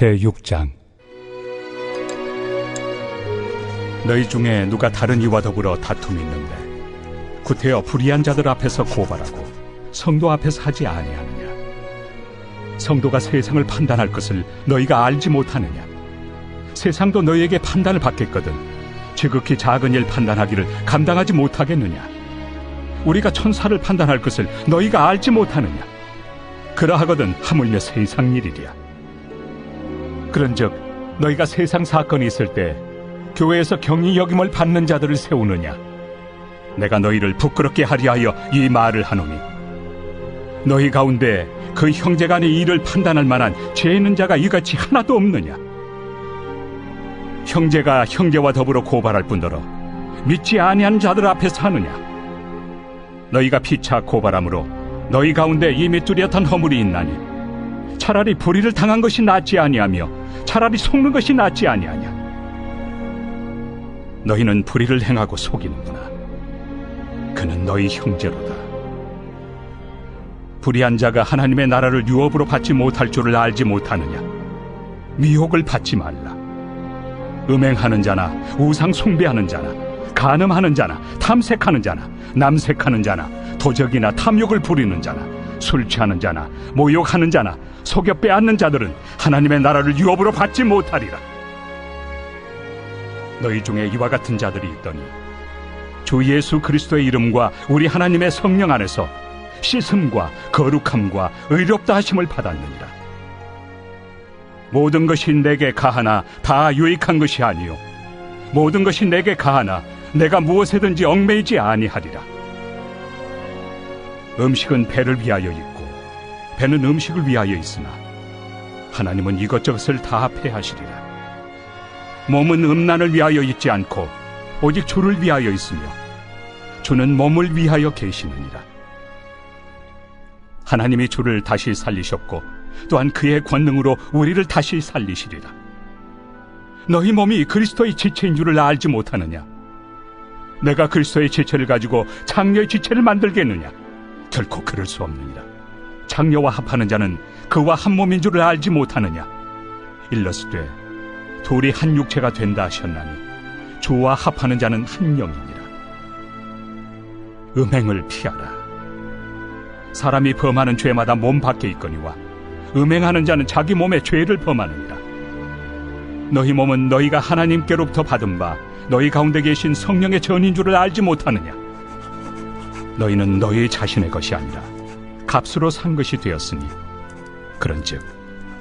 제6장. 너희 중에 누가 다른 이와 더불어 다툼이 있는데 구태여 불의한 자들 앞에서 고발하고 성도 앞에서 하지 아니하느냐? 성도가 세상을 판단할 것을 너희가 알지 못하느냐? 세상도 너희에게 판단을 받겠거든 지극히 작은 일 판단하기를 감당하지 못하겠느냐? 우리가 천사를 판단할 것을 너희가 알지 못하느냐? 그러하거든 하물며 세상 일이랴. 그런즉 너희가 세상 사건이 있을 때 교회에서 경히 여김을 받는 자들을 세우느냐? 내가 너희를 부끄럽게 하려 하여 이 말을 하노니 너희 가운데 그 형제간의 일을 판단할 만한 죄 있는 자가 이같이 하나도 없느냐? 형제가 형제와 더불어 고발할 뿐더러 믿지 아니한 자들 앞에서 하느냐? 너희가 피차 고발함으로 너희 가운데 이미 뚜렷한 허물이 있나니 차라리 불의를 당한 것이 낫지 아니하며 차라리 속는 것이 낫지 아니하냐? 너희는 불의를 행하고 속이는구나. 그는 너희 형제로다. 불의한 자가 하나님의 나라를 유업으로 받지 못할 줄을 알지 못하느냐? 미혹을 받지 말라. 음행하는 자나 우상 숭배하는 자나 간음하는 자나 탐색하는 자나 남색하는 자나 도적이나 탐욕을 부리는 자나 술 취하는 자나 모욕하는 자나 속여 빼앗는 자들은 하나님의 나라를 유업으로 받지 못하리라. 너희 중에 이와 같은 자들이 있더니 주 예수 그리스도의 이름과 우리 하나님의 성령 안에서 씻음과 거룩함과 의롭다 하심을 받았느니라. 모든 것이 내게 가하나 다 유익한 것이 아니요 모든 것이 내게 가하나 내가 무엇에든지 얽매이지 아니하리라. 음식은 배를 위하여 있고 배는 음식을 위하여 있으나 하나님은 이것저것을 다 패하시리라. 몸은 음란을 위하여 있지 않고 오직 주를 위하여 있으며 주는 몸을 위하여 계시느니라. 하나님이 주를 다시 살리셨고 또한 그의 권능으로 우리를 다시 살리시리라. 너희 몸이 그리스도의 지체인 줄을 알지 못하느냐? 내가 그리스도의 지체를 가지고 장녀의 지체를 만들겠느냐? 결코 그럴 수 없느니라. 장녀와 합하는 자는 그와 한 몸인 줄을 알지 못하느냐? 일러스되 둘이 한 육체가 된다 하셨나니 주와 합하는 자는 한 영이니라. 음행을 피하라. 사람이 범하는 죄마다 몸 밖에 있거니와 음행하는 자는 자기 몸에 죄를 범하느니라. 너희 몸은 너희가 하나님께로부터 받은 바 너희 가운데 계신 성령의 전인 줄을 알지 못하느냐? 너희는 너희 자신의 것이 아니라 값으로 산 것이 되었으니 그런즉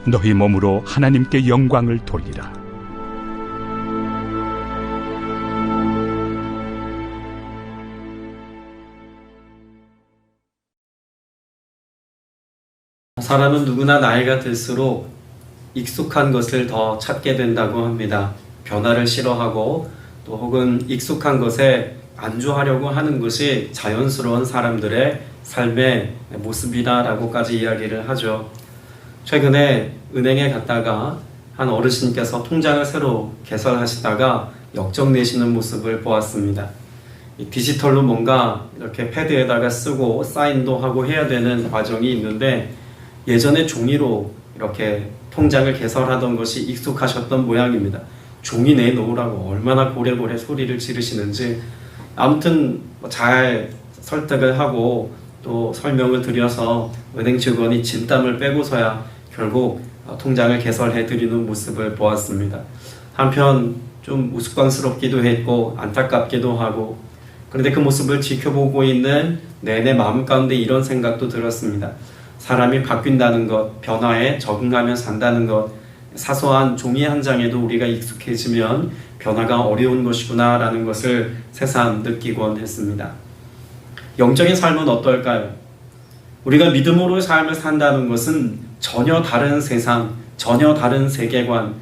너희 몸으로 하나님께 영광을 돌리라. 사람은 누구나 나이가 들수록 익숙한 것을 더 찾게 된다고 합니다. 변화를 싫어하고 또 혹은 익숙한 것에 안주하려고 하는 것이 자연스러운 사람들의 삶의 모습이다라고까지 이야기를 하죠. 최근에 은행에 갔다가 한 어르신께서 통장을 새로 개설하시다가 역정 내시는 모습을 보았습니다. 디지털로 뭔가 이렇게 패드에다가 쓰고 사인도 하고 해야 되는 과정이 있는데 예전에 종이로 이렇게 통장을 개설하던 것이 익숙하셨던 모양입니다. 종이 내놓으라고 얼마나 고래고래 소리를 지르시는지 아무튼 잘 설득을 하고 또 설명을 드려서 은행 직원이 진땀을 빼고서야 결국 통장을 개설해 드리는 모습을 보았습니다. 한편 좀 우스꽝스럽기도 했고 안타깝기도 하고 그런데 그 모습을 지켜보고 있는 내내 마음 가운데 이런 생각도 들었습니다. 사람이 바뀐다는 것, 변화에 적응하며 산다는 것, 사소한 종이 한 장에도 우리가 익숙해지면 변화가 어려운 것이구나 라는 것을 새삼 느끼곤 했습니다. 영적인 삶은 어떨까요? 우리가 믿음으로 삶을 산다는 것은 전혀 다른 세상, 전혀 다른 세계관,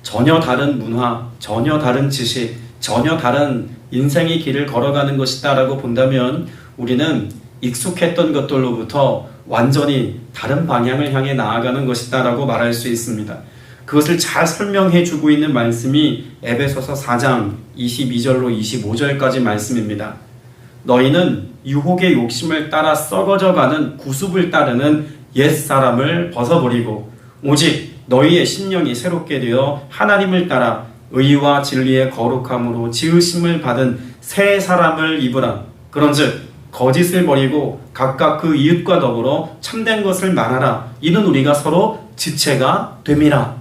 전혀 다른 문화, 전혀 다른 지식, 전혀 다른 인생의 길을 걸어가는 것이다 라고 본다면 우리는 익숙했던 것들로부터 완전히 다른 방향을 향해 나아가는 것이다 라고 말할 수 있습니다. 그것을 잘 설명해 주고 있는 말씀이 에베소서 4장 22절로 25절까지 말씀입니다. 너희는 유혹의 욕심을 따라 썩어져가는 구습을 따르는 옛사람을 벗어버리고 오직 너희의 심령이 새롭게 되어 하나님을 따라 의와 진리의 거룩함으로 지으심을 받은 새 사람을 입으라. 그런즉 거짓을 버리고 각각 그 이웃과 더불어 참된 것을 말하라. 이는 우리가 서로 지체가 됨이라.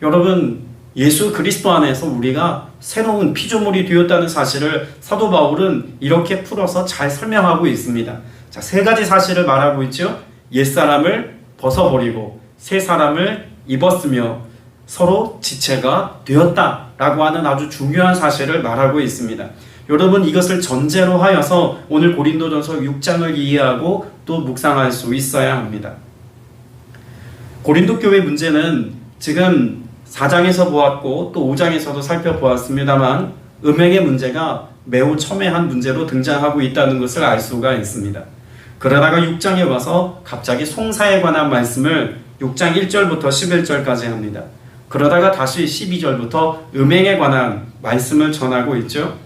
여러분, 예수 그리스도 안에서 우리가 새로운 피조물이 되었다는 사실을 사도 바울은 이렇게 풀어서 잘 설명하고 있습니다. 자, 세 가지 사실을 말하고 있죠. 옛사람을 벗어버리고 새 사람을 입었으며 서로 지체가 되었다라고 하는 아주 중요한 사실을 말하고 있습니다. 여러분, 이것을 전제로 하여서 오늘 고린도전서 6장을 이해하고 또 묵상할 수 있어야 합니다. 고린도 교회 문제는 지금 4장에서 보았고 또 5장에서도 살펴보았습니다만 음행의 문제가 매우 첨예한 문제로 등장하고 있다는 것을 알 수가 있습니다. 그러다가 6장에 와서 갑자기 송사에 관한 말씀을 6장 1절부터 11절까지 합니다. 그러다가 다시 12절부터 음행에 관한 말씀을 전하고 있죠.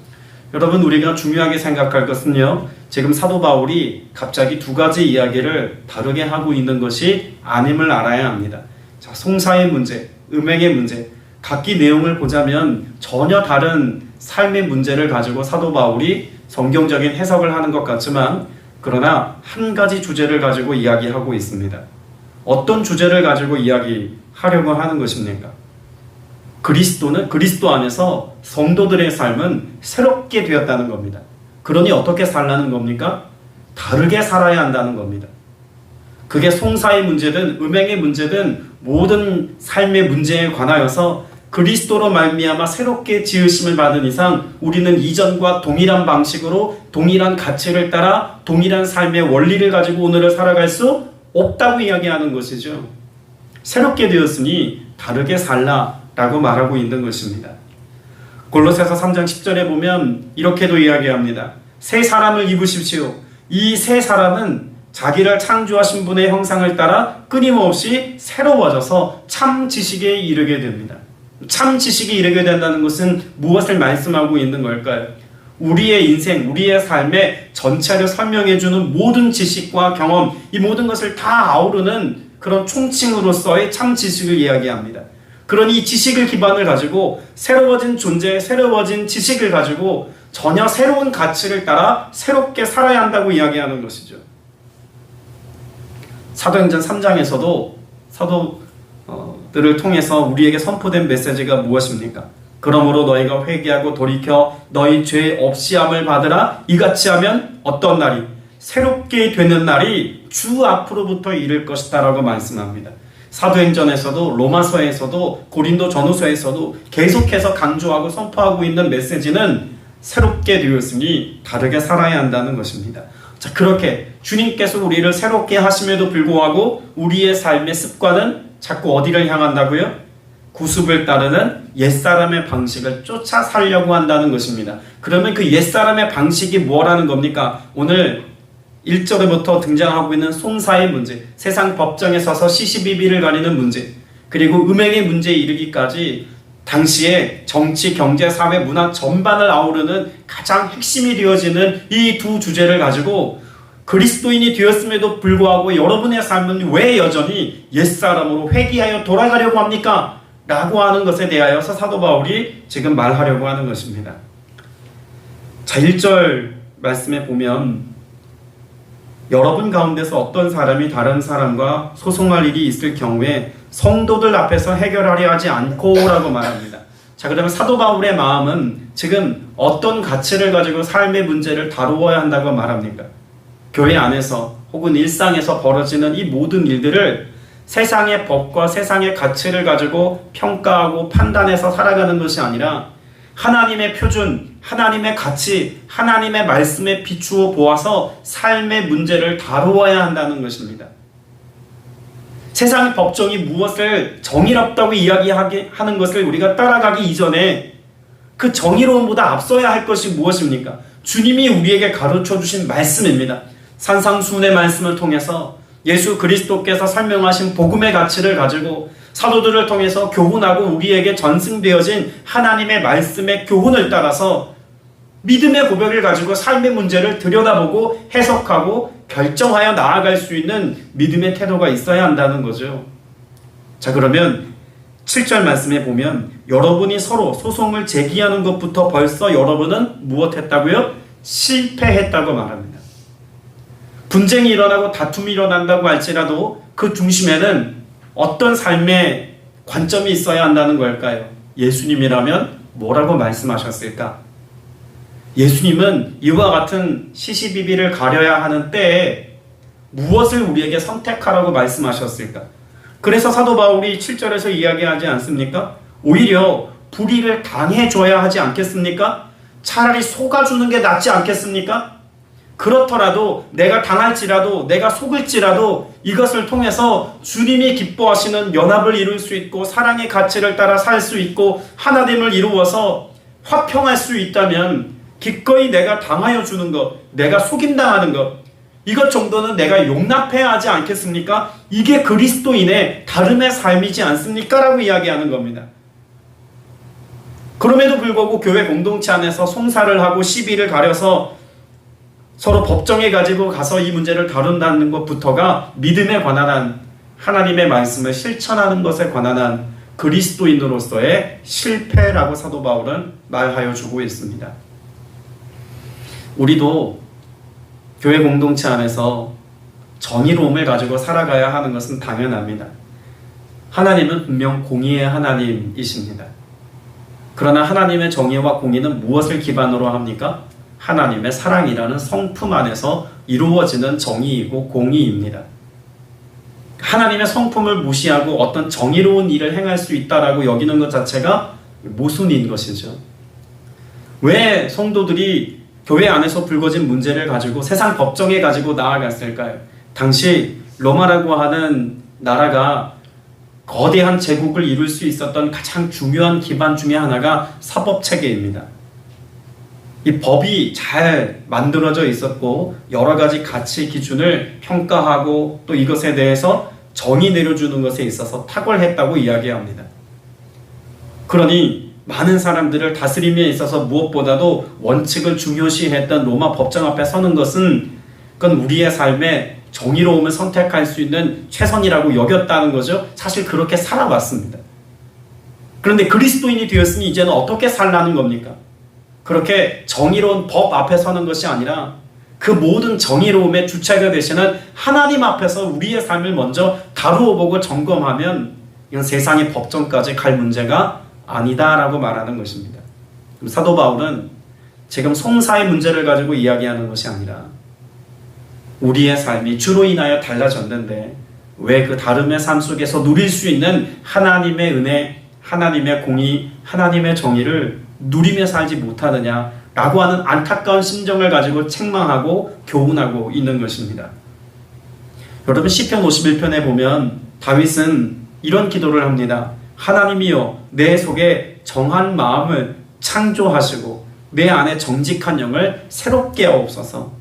여러분, 우리가 중요하게 생각할 것은요, 지금 사도 바울이 갑자기 두 가지 이야기를 다르게 하고 있는 것이 아님을 알아야 합니다. 자, 송사의 문제, 음행의 문제, 각기 내용을 보자면 전혀 다른 삶의 문제를 가지고 사도 바울이 성경적인 해석을 하는 것 같지만 그러나 한 가지 주제를 가지고 이야기하고 있습니다. 어떤 주제를 가지고 이야기하려고 하는 것입니까? 그리스도 안에서 성도들의 삶은 새롭게 되었다는 겁니다. 그러니 어떻게 살라는 겁니까? 다르게 살아야 한다는 겁니다. 그게 송사의 문제든 음행의 문제든 모든 삶의 문제에 관하여서 그리스도로 말미암아 새롭게 지으심을 받은 이상 우리는 이전과 동일한 방식으로 동일한 가치를 따라 동일한 삶의 원리를 가지고 오늘을 살아갈 수 없다고 이야기하는 것이죠. 새롭게 되었으니 다르게 살라라고 말하고 있는 것입니다. 골로새서 3장 10절에 보면 이렇게도 이야기합니다. 새 사람을 입으십시오. 이 새 사람은 자기를 창조하신 분의 형상을 따라 끊임없이 새로워져서 참 지식에 이르게 됩니다. 참 지식에 이르게 된다는 것은 무엇을 말씀하고 있는 걸까요? 우리의 인생, 우리의 삶의 전체를 설명해주는 모든 지식과 경험, 이 모든 것을 다 아우르는 그런 총칭으로서의 참 지식을 이야기합니다. 그러니 이 지식을 기반을 가지고 새로워진 존재, 새로워진 지식을 가지고 전혀 새로운 가치를 따라 새롭게 살아야 한다고 이야기하는 것이죠. 사도행전 3장에서도 사도들을 통해서 우리에게 선포된 메시지가 무엇입니까? 그러므로 너희가 회개하고 돌이켜 너희 죄 없이함을 받으라. 이같이 하면 어떤 날이? 새롭게 되는 날이 주 앞으로부터 이를 것이다 라고 말씀합니다. 사도행전에서도 로마서에서도 고린도 전후서에서도 계속해서 강조하고 선포하고 있는 메시지는 새롭게 되었으니 다르게 살아야 한다는 것입니다. 자, 그렇게 주님께서 우리를 새롭게 하심에도 불구하고 우리의 삶의 습관은 자꾸 어디를 향한다고요? 구습을 따르는 옛사람의 방식을 쫓아 살려고 한다는 것입니다. 그러면 그 옛사람의 방식이 뭐라는 겁니까? 오늘 1절부터 등장하고 있는 송사의 문제, 세상 법정에 서서 시시비비를 가리는 문제, 그리고 음행의 문제에 이르기까지 당시에 정치, 경제, 사회, 문화 전반을 아우르는 가장 핵심이 되어지는 이 두 주제를 가지고 그리스도인이 되었음에도 불구하고 여러분의 삶은 왜 여전히 옛사람으로 회귀하여 돌아가려고 합니까? 라고 하는 것에 대하여서 사도 바울이 지금 말하려고 하는 것입니다. 자, 1절 말씀에 보면 여러분 가운데서 어떤 사람이 다른 사람과 소송할 일이 있을 경우에 성도들 앞에서 해결하려 하지 않고 라고 말합니다. 자, 그러면 사도 바울의 마음은 지금 어떤 가치를 가지고 삶의 문제를 다루어야 한다고 말합니까? 교회 안에서 혹은 일상에서 벌어지는 이 모든 일들을 세상의 법과 세상의 가치를 가지고 평가하고 판단해서 살아가는 것이 아니라 하나님의 표준, 하나님의 가치, 하나님의 말씀에 비추어 보아서 삶의 문제를 다루어야 한다는 것입니다. 세상의 법정이 무엇을 정의롭다고 이야기하는 것을 우리가 따라가기 이전에 그 정의로움보다 앞서야 할 것이 무엇입니까? 주님이 우리에게 가르쳐 주신 말씀입니다. 산상수훈의 말씀을 통해서 예수 그리스도께서 설명하신 복음의 가치를 가지고 사도들을 통해서 교훈하고 우리에게 전승되어진 하나님의 말씀의 교훈을 따라서 믿음의 고백을 가지고 삶의 문제를 들여다보고 해석하고 결정하여 나아갈 수 있는 믿음의 태도가 있어야 한다는 거죠. 자, 그러면 7절 말씀에 보면 여러분이 서로 소송을 제기하는 것부터 벌써 여러분은 무엇했다고요? 실패했다고 말합니다. 분쟁이 일어나고 다툼이 일어난다고 할지라도 그 중심에는 어떤 삶의 관점이 있어야 한다는 걸까요? 예수님이라면 뭐라고 말씀하셨을까? 예수님은 이와 같은 시시비비를 가려야 하는 때에 무엇을 우리에게 선택하라고 말씀하셨을까? 그래서 사도 바울이 7절에서 이야기하지 않습니까? 오히려 불의를 당해줘야 하지 않겠습니까? 차라리 속아주는 게 낫지 않겠습니까? 그렇더라도 내가 당할지라도 내가 속을지라도 이것을 통해서 주님이 기뻐하시는 연합을 이룰 수 있고 사랑의 가치를 따라 살 수 있고 하나님을 이루어서 화평할 수 있다면 기꺼이 내가 당하여 주는 것, 내가 속임당하는 것, 이것 정도는 내가 용납해야 하지 않겠습니까? 이게 그리스도인의 다름의 삶이지 않습니까? 라고 이야기하는 겁니다. 그럼에도 불구하고 교회 공동체 안에서 송사를 하고 시비를 가려서 서로 법정에 가지고 가서 이 문제를 다룬다는 것부터가 믿음에 관한 한 하나님의 말씀을 실천하는 것에 관한 한 그리스도인으로서의 실패라고 사도 바울은 말하여 주고 있습니다. 우리도 교회 공동체 안에서 정의로움을 가지고 살아가야 하는 것은 당연합니다. 하나님은 분명 공의의 하나님이십니다. 그러나 하나님의 정의와 공의는 무엇을 기반으로 합니까? 하나님의 사랑이라는 성품 안에서 이루어지는 정의이고 공의입니다. 하나님의 성품을 무시하고 어떤 정의로운 일을 행할 수 있다라고 여기는 것 자체가 모순인 것이죠. 왜 성도들이 교회 안에서 불거진 문제를 가지고 세상 법정에 가지고 나아갔을까요? 당시 로마라고 하는 나라가 거대한 제국을 이룰 수 있었던 가장 중요한 기반 중에 하나가 사법체계입니다. 이 법이 잘 만들어져 있었고 여러 가지 가치 기준을 평가하고 또 이것에 대해서 정의 내려주는 것에 있어서 탁월했다고 이야기합니다. 그러니 많은 사람들을 다스림에 있어서 무엇보다도 원칙을 중요시했던 로마 법정 앞에 서는 것은 그건 우리의 삶에 정의로움을 선택할 수 있는 최선이라고 여겼다는 거죠. 사실 그렇게 살아왔습니다. 그런데 그리스도인이 되었으니 이제는 어떻게 살라는 겁니까? 그렇게 정의로운 법 앞에 서는 것이 아니라 그 모든 정의로움의 주체가 되시는 하나님 앞에서 우리의 삶을 먼저 다루어 보고 점검하면 이건 세상의 법정까지 갈 문제가 아니다라고 말하는 것입니다. 사도 바울은 지금 송사의 문제를 가지고 이야기하는 것이 아니라 우리의 삶이 주로 인하여 달라졌는데 왜 그 다름의 삶 속에서 누릴 수 있는 하나님의 은혜, 하나님의 공의, 하나님의 정의를 누리며 살지 못하느냐라고 하는 안타까운 심정을 가지고 책망하고 교훈하고 있는 것입니다. 여러분 시편 51편에 보면 다윗은 이런 기도를 합니다. 하나님이여 내 속에 정한 마음을 창조하시고 내 안에 정직한 영을 새롭게 하옵소서.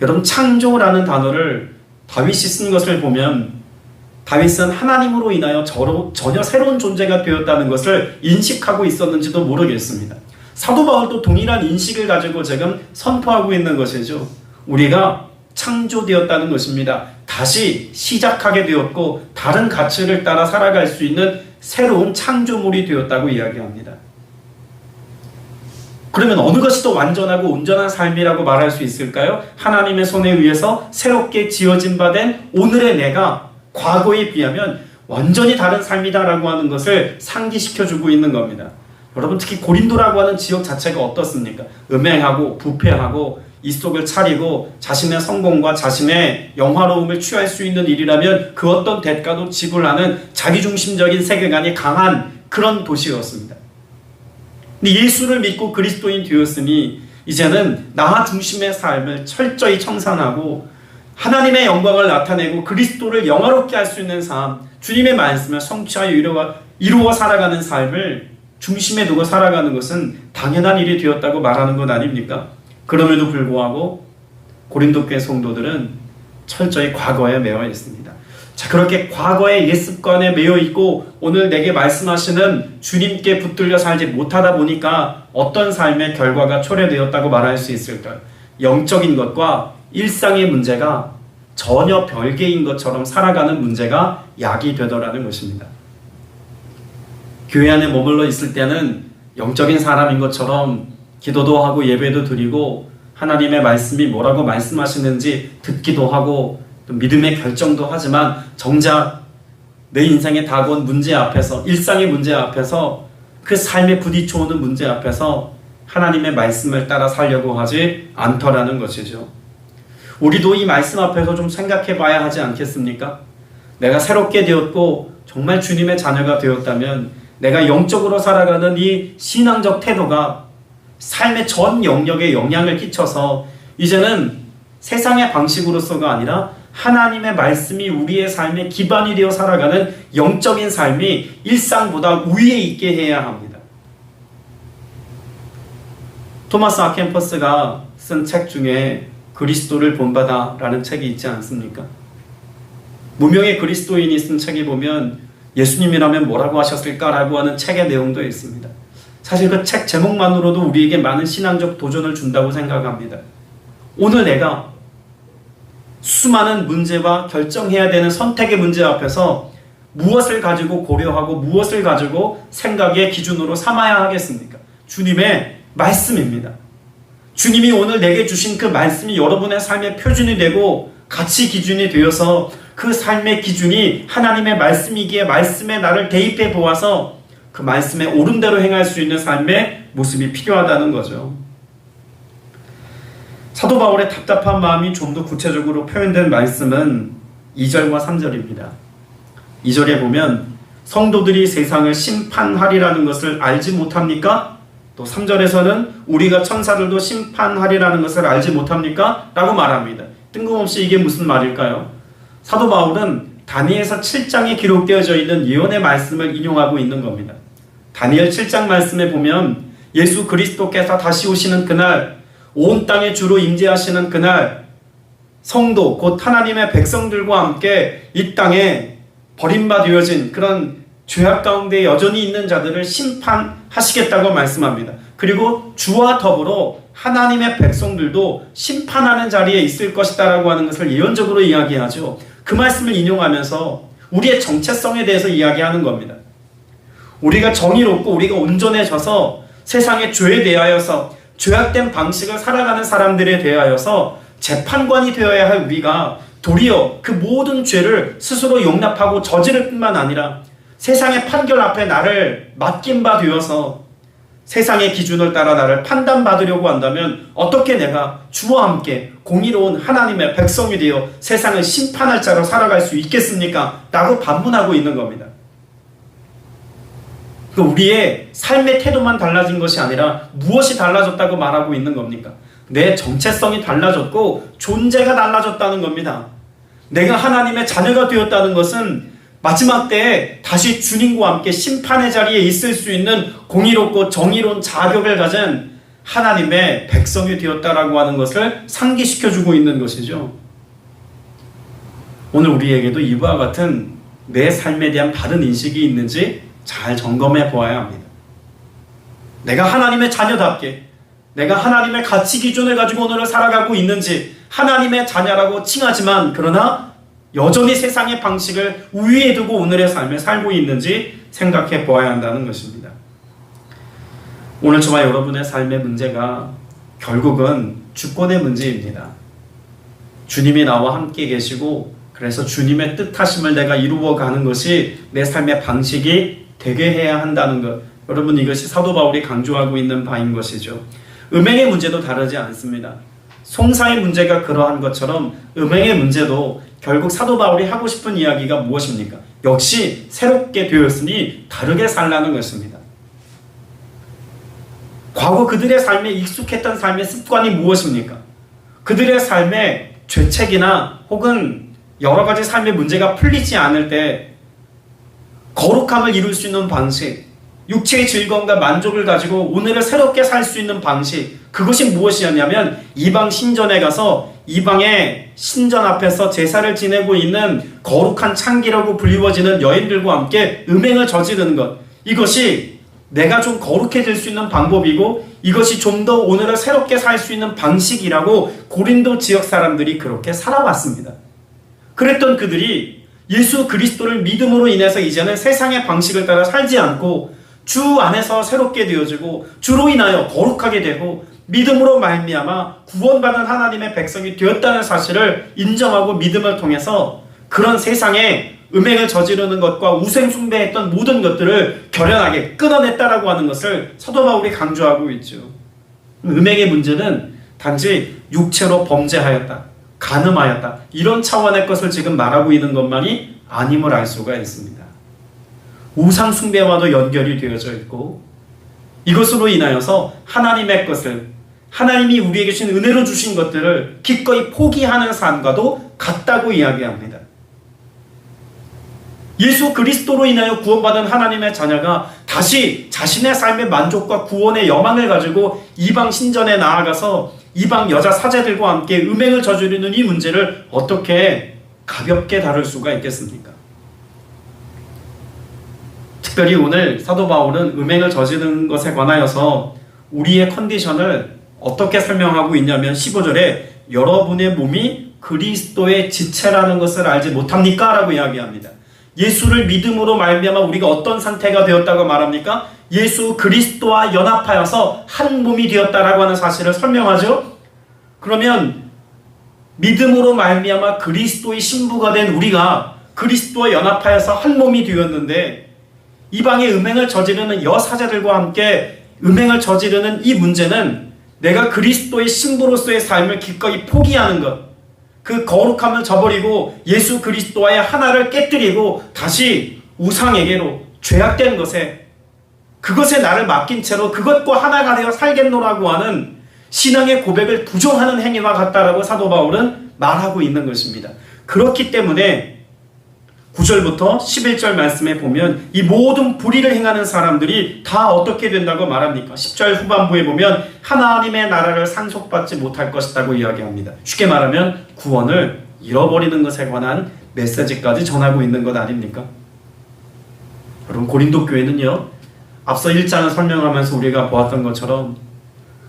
여러분 창조라는 단어를 다윗이 쓴 것을 보면 다윗은 하나님으로 인하여 전혀 새로운 존재가 되었다는 것을 인식하고 있었는지도 모르겠습니다. 사도 바울도 동일한 인식을 가지고 지금 선포하고 있는 것이죠. 우리가 창조되었다는 것입니다. 다시 시작하게 되었고 다른 가치를 따라 살아갈 수 있는 새로운 창조물이 되었다고 이야기합니다. 그러면 어느 것이 더 완전하고 온전한 삶이라고 말할 수 있을까요? 하나님의 손에 의해서 새롭게 지어진 바 된 오늘의 내가 과거에 비하면 완전히 다른 삶이다라고 하는 것을 상기시켜주고 있는 겁니다. 여러분 특히 고린도라고 하는 지역 자체가 어떻습니까? 음행하고 부패하고 입속을 차리고 자신의 성공과 자신의 영화로움을 취할 수 있는 일이라면 그 어떤 대가도 지불하는 자기중심적인 세계관이 강한 그런 도시였습니다. 근데 예수를 믿고 그리스도인 되었으니 이제는 나 중심의 삶을 철저히 청산하고 하나님의 영광을 나타내고 그리스도를 영화롭게 할 수 있는 삶, 주님의 말씀을 성취하여 이루어 살아가는 삶을 중심에 두고 살아가는 것은 당연한 일이 되었다고 말하는 것 아닙니까? 그럼에도 불구하고 고린도 교회 성도들은 철저히 과거에 매여 있습니다. 자, 그렇게 과거의 옛습관에 매여 있고 오늘 내게 말씀하시는 주님께 붙들려 살지 못하다 보니까 어떤 삶의 결과가 초래되었다고 말할 수 있을까요? 영적인 것과 일상의 문제가 전혀 별개인 것처럼 살아가는 문제가 야기되더라는 것입니다. 교회 안에 머물러 있을 때는 영적인 사람인 것처럼 기도도 하고 예배도 드리고 하나님의 말씀이 뭐라고 말씀하시는지 듣기도 하고 또 믿음의 결정도 하지만 정작 내 인생에 다가온 문제 앞에서, 일상의 문제 앞에서, 그 삶에 부딪혀오는 문제 앞에서 하나님의 말씀을 따라 살려고 하지 않더라는 것이죠. 우리도 이 말씀 앞에서 좀 생각해 봐야 하지 않겠습니까? 내가 새롭게 되었고 정말 주님의 자녀가 되었다면 내가 영적으로 살아가는 이 신앙적 태도가 삶의 전 영역에 영향을 끼쳐서 이제는 세상의 방식으로서가 아니라 하나님의 말씀이 우리의 삶의 기반이 되어 살아가는 영적인 삶이 일상보다 위에 있게 해야 합니다. 토마스 아켄퍼스가 쓴 책 중에 그리스도를 본받아 라는 책이 있지 않습니까? 무명의 그리스도인이 쓴 책에 보면 예수님이라면 뭐라고 하셨을까라고 하는 책의 내용도 있습니다. 사실 그 책 제목만으로도 우리에게 많은 신앙적 도전을 준다고 생각합니다. 오늘 내가 수많은 문제와 결정해야 되는 선택의 문제 앞에서 무엇을 가지고 고려하고 무엇을 가지고 생각의 기준으로 삼아야 하겠습니까? 주님의 말씀입니다. 주님이 오늘 내게 주신 그 말씀이 여러분의 삶의 표준이 되고 가치 기준이 되어서 그 삶의 기준이 하나님의 말씀이기에 말씀에 나를 대입해 보아서 그 말씀에 옳은 대로 행할 수 있는 삶의 모습이 필요하다는 거죠. 사도 바울의 답답한 마음이 좀 더 구체적으로 표현된 말씀은 2절과 3절입니다. 2절에 보면 성도들이 세상을 심판하리라는 것을 알지 못합니까? 또 3절에서는 우리가 천사들도 심판하리라는 것을 알지 못합니까? 라고 말합니다. 뜬금없이 이게 무슨 말일까요? 사도 바울은 다니엘서 7장에 기록되어져 있는 예언의 말씀을 인용하고 있는 겁니다. 다니엘 7장 말씀에 보면 예수 그리스도께서 다시 오시는 그날, 온 땅의 주로 임재하시는 그날, 성도 곧 하나님의 백성들과 함께 이 땅에 버림받아진 그런 죄악 가운데 여전히 있는 자들을 심판하시겠다고 말씀합니다. 그리고 주와 더불어 하나님의 백성들도 심판하는 자리에 있을 것이다라고 하는 것을 예언적으로 이야기하죠. 그 말씀을 인용하면서 우리의 정체성에 대해서 이야기하는 겁니다. 우리가 정의롭고 우리가 온전해져서 세상의 죄에 대하여서 죄악된 방식을 살아가는 사람들에 대하여서 재판관이 되어야 할 우리가 도리어 그 모든 죄를 스스로 용납하고 저지를 뿐만 아니라 세상의 판결 앞에 나를 맡긴 바 되어서 세상의 기준을 따라 나를 판단받으려고 한다면 어떻게 내가 주와 함께 공의로운 하나님의 백성이 되어 세상을 심판할 자로 살아갈 수 있겠습니까? 라고 반문하고 있는 겁니다. 우리의 삶의 태도만 달라진 것이 아니라 무엇이 달라졌다고 말하고 있는 겁니까? 내 정체성이 달라졌고 존재가 달라졌다는 겁니다. 내가 하나님의 자녀가 되었다는 것은 마지막 때에 다시 주님과 함께 심판의 자리에 있을 수 있는 공의롭고 정의로운 자격을 가진 하나님의 백성이 되었다라고 하는 것을 상기시켜주고 있는 것이죠. 오늘 우리에게도 이와 같은 내 삶에 대한 바른 인식이 있는지 잘 점검해 보아야 합니다. 내가 하나님의 자녀답게, 내가 하나님의 가치 기준을 가지고 오늘을 살아가고 있는지, 하나님의 자녀라고 칭하지만 그러나 여전히 세상의 방식을 우위에 두고 오늘의 삶을 살고 있는지 생각해 보아야 한다는 것입니다. 오늘 저와 여러분의 삶의 문제가 결국은 주권의 문제입니다. 주님이 나와 함께 계시고 그래서 주님의 뜻하심을 내가 이루어가는 것이 내 삶의 방식이 되게 해야 한다는 것, 여러분 이것이 사도 바울이 강조하고 있는 바인 것이죠. 음행의 문제도 다르지 않습니다. 송사의 문제가 그러한 것처럼 음행의 문제도 결국 사도 바울이 하고 싶은 이야기가 무엇입니까? 역시 새롭게 되었으니 다르게 살라는 것입니다. 과거 그들의 삶에 익숙했던 삶의 습관이 무엇입니까? 그들의 삶의 죄책이나 혹은 여러 가지 삶의 문제가 풀리지 않을 때 거룩함을 이룰 수 있는 방식, 육체의 즐거움과 만족을 가지고 오늘을 새롭게 살 수 있는 방식, 그것이 무엇이었냐면 이방 신전에 가서 이방의 신전 앞에서 제사를 지내고 있는 거룩한 창기라고 불리워지는 여인들과 함께 음행을 저지르는 것, 이것이 내가 좀 거룩해질 수 있는 방법이고 이것이 좀 더 오늘을 새롭게 살 수 있는 방식이라고 고린도 지역 사람들이 그렇게 살아왔습니다. 그랬던 그들이 예수 그리스도를 믿음으로 인해서 이제는 세상의 방식을 따라 살지 않고 주 안에서 새롭게 되어지고 주로 인하여 거룩하게 되고 믿음으로 말미암아 구원받은 하나님의 백성이 되었다는 사실을 인정하고 믿음을 통해서 그런 세상에 음행을 저지르는 것과 우상 숭배했던 모든 것들을 결연하게 끊어냈다라고 하는 것을 사도 바울이 강조하고 있죠. 음행의 문제는 단지 육체로 범죄하였다, 간음하였다, 이런 차원의 것을 지금 말하고 있는 것만이 아님을 알 수가 있습니다. 우상 숭배와도 연결이 되어져 있고 이것으로 인하여서 하나님의 것을, 하나님이 우리에게 주신 은혜로 주신 것들을 기꺼이 포기하는 삶과도 같다고 이야기합니다. 예수 그리스도로 인하여 구원받은 하나님의 자녀가 다시 자신의 삶의 만족과 구원의 여망을 가지고 이방 신전에 나아가서 이방 여자 사제들과 함께 음행을 저지르는 이 문제를 어떻게 가볍게 다룰 수가 있겠습니까? 특별히 오늘 사도 바울은 음행을 저지르는 것에 관하여서 우리의 컨디션을 어떻게 설명하고 있냐면 15절에 여러분의 몸이 그리스도의 지체라는 것을 알지 못합니까? 라고 이야기합니다. 예수를 믿음으로 말미암아 우리가 어떤 상태가 되었다고 말합니까? 예수 그리스도와 연합하여서 한 몸이 되었다라고 하는 사실을 설명하죠. 그러면 믿음으로 말미암아 그리스도의 신부가 된 우리가 그리스도와 연합하여서 한 몸이 되었는데 이방의 음행을 저지르는 여사제들과 함께 음행을 저지르는 이 문제는 내가 그리스도의 신부로서의 삶을 기꺼이 포기하는 것, 그 거룩함을 저버리고 예수 그리스도와의 하나를 깨뜨리고 다시 우상에게로 죄악된 것에 그것에 나를 맡긴 채로 그것과 하나가 되어 살겠노라고 하는 신앙의 고백을 부정하는 행위와 같다라고 사도 바울은 말하고 있는 것입니다. 그렇기 때문에 9절부터 11절 말씀에 보면 이 모든 불의를 행하는 사람들이 다 어떻게 된다고 말합니까? 10절 후반부에 보면 하나님의 나라를 상속받지 못할 것이라고 이야기합니다. 쉽게 말하면 구원을 잃어버리는 것에 관한 메시지까지 전하고 있는 것 아닙니까? 여러분, 고린도 교회는요, 앞서 1장을 설명하면서 우리가 보았던 것처럼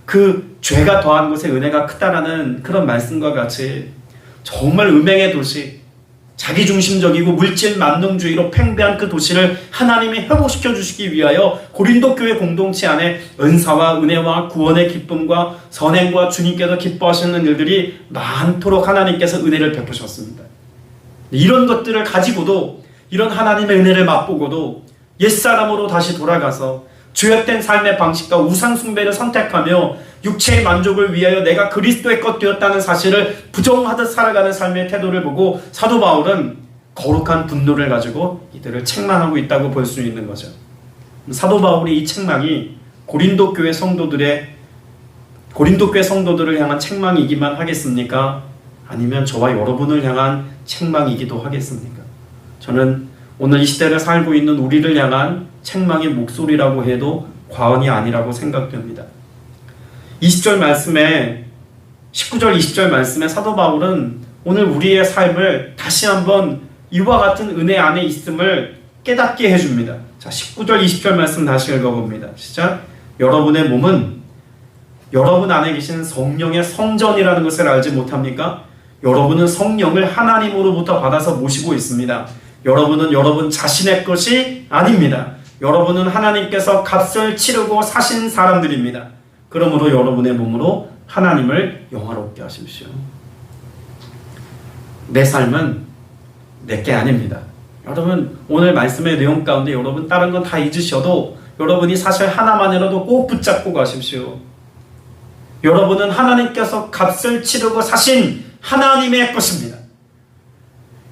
그 죄가 더한 곳에 은혜가 크다라는 그런 말씀과 같이 정말 음행의 도시, 자기중심적이고 물질 만능주의로 팽배한 그 도시를 하나님이 회복시켜 주시기 위하여 고린도 교회 공동체 안에 은사와 은혜와 구원의 기쁨과 선행과 주님께서 기뻐하시는 일들이 많도록 하나님께서 은혜를 베푸셨습니다. 이런 것들을 가지고도, 이런 하나님의 은혜를 맛보고도 옛사람으로 다시 돌아가서 죄악된 삶의 방식과 우상 숭배를 선택하며 육체의 만족을 위하여 내가 그리스도의 것 되었다는 사실을 부정하듯 살아가는 삶의 태도를 보고 사도 바울은 거룩한 분노를 가지고 이들을 책망하고 있다고 볼 수 있는 거죠. 사도 바울의 이 책망이 고린도 교회 성도들을 향한 책망이기만 하겠습니까? 아니면 저와 여러분을 향한 책망이기도 하겠습니까? 저는 오늘 이 시대를 살고 있는 우리를 향한 책망의 목소리라고 해도 과언이 아니라고 생각됩니다. 20절 말씀에 19절 20절 말씀에 사도 바울은 오늘 우리의 삶을 다시 한번 이와 같은 은혜 안에 있음을 깨닫게 해줍니다. 자, 19절 20절 말씀 다시 읽어봅니다. 시작. 여러분의 몸은 여러분 안에 계신 성령의 성전이라는 것을 알지 못합니까? 여러분은 성령을 하나님으로부터 받아서 모시고 있습니다. 여러분은 여러분 자신의 것이 아닙니다. 여러분은 하나님께서 값을 치르고 사신 사람들입니다. 그러므로 여러분의 몸으로 하나님을 영화롭게 하십시오. 내 삶은 내게 아닙니다. 여러분, 오늘 말씀의 내용 가운데 여러분 다른 건 다 잊으셔도 여러분이 사실 하나만이라도 꼭 붙잡고 가십시오. 여러분은 하나님께서 값을 치르고 사신 하나님의 것입니다.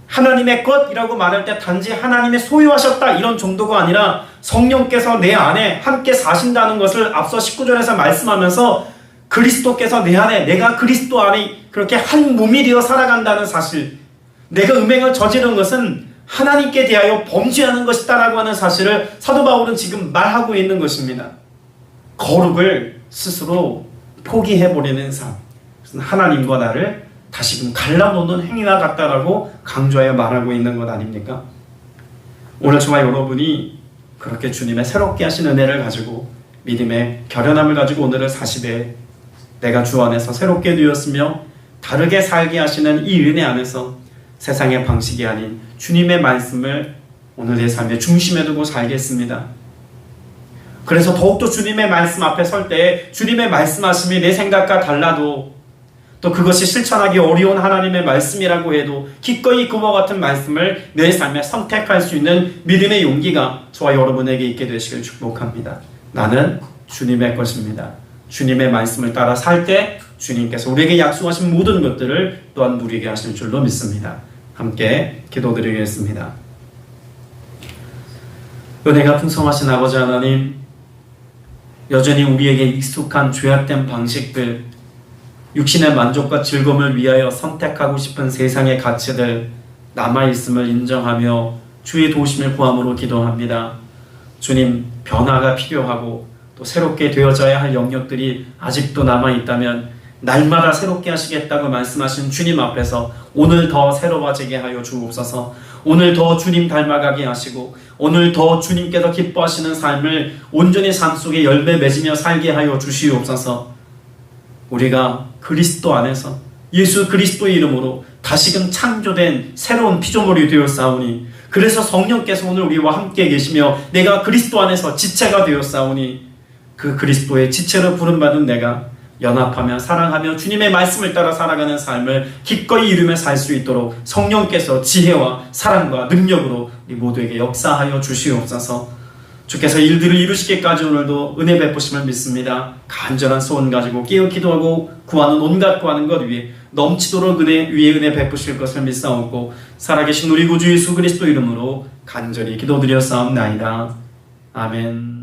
하나님의 것이라고 말할 때 단지 하나님의 소유하셨다 이런 정도가 아니라 성령께서 내 안에 함께 사신다는 것을 앞서 19절에서 말씀하면서 그리스도께서 내 안에, 내가 그리스도 안에 그렇게 한 몸이 되어 살아간다는 사실, 내가 음행을 저지른 것은 하나님께 대하여 범죄하는 것이다라고 하는 사실을 사도 바울은 지금 말하고 있는 것입니다. 거룩을 스스로 포기해버리는 삶, 하나님과 나를 다시금 갈라놓는 행위와 같다라고 강조하여 말하고 있는 것 아닙니까? 오늘 저와 여러분이 그렇게 주님의 새롭게 하신 은혜를 가지고 믿음의 결연함을 가지고 오늘을 사시되 내가 주 안에서 새롭게 되었으며 다르게 살게 하시는 이 은혜 안에서 세상의 방식이 아닌 주님의 말씀을 오늘 내 삶의 중심에 두고 살겠습니다. 그래서 더욱더 주님의 말씀 앞에 설 때 주님의 말씀하심이 내 생각과 달라도 또 그것이 실천하기 어려운 하나님의 말씀이라고 해도 기꺼이 그와 같은 말씀을 내 삶에 선택할 수 있는 믿음의 용기가 저와 여러분에게 있게 되시길 축복합니다. 나는 주님의 것입니다. 주님의 말씀을 따라 살 때 주님께서 우리에게 약속하신 모든 것들을 또한 누리게 하실 줄로 믿습니다. 함께 기도드리겠습니다. 은혜가 풍성하신 아버지 하나님, 여전히 우리에게 익숙한 죄악된 방식들, 육신의 만족과 즐거움을 위하여 선택하고 싶은 세상의 가치들 남아있음을 인정하며 주의 도우심을 구함으로 기도합니다. 주님, 변화가 필요하고 또 새롭게 되어져야 할 영역들이 아직도 남아있다면 날마다 새롭게 하시겠다고 말씀하신 주님 앞에서 오늘 더 새로워지게 하여 주옵소서. 오늘 더 주님 닮아가게 하시고 오늘 더 주님께서 기뻐하시는 삶을 온전히 삶 속에 열매 맺으며 살게 하여 주시옵소서. 우리가 그리스도 안에서 예수 그리스도의 이름으로 다시금 창조된 새로운 피조물이 되었사오니, 그래서 성령께서 오늘 우리와 함께 계시며 내가 그리스도 안에서 지체가 되었사오니, 그 그리스도의 지체로 부름받은 내가 연합하며 사랑하며 주님의 말씀을 따라 살아가는 삶을 기꺼이 이루며 살 수 있도록 성령께서 지혜와 사랑과 능력으로 우리 모두에게 역사하여 주시옵소서. 주께서 일들을 이루시기까지 오늘도 은혜 베푸심을 믿습니다. 간절한 소원 가지고 깨어 기도하고 구하는 온갖 구하는 것 위에 넘치도록 은혜 위에 은혜 베푸실 것을 믿사옵고 살아계신 우리 구주 예수 그리스도 이름으로 간절히 기도드렸사옵나이다. 아멘.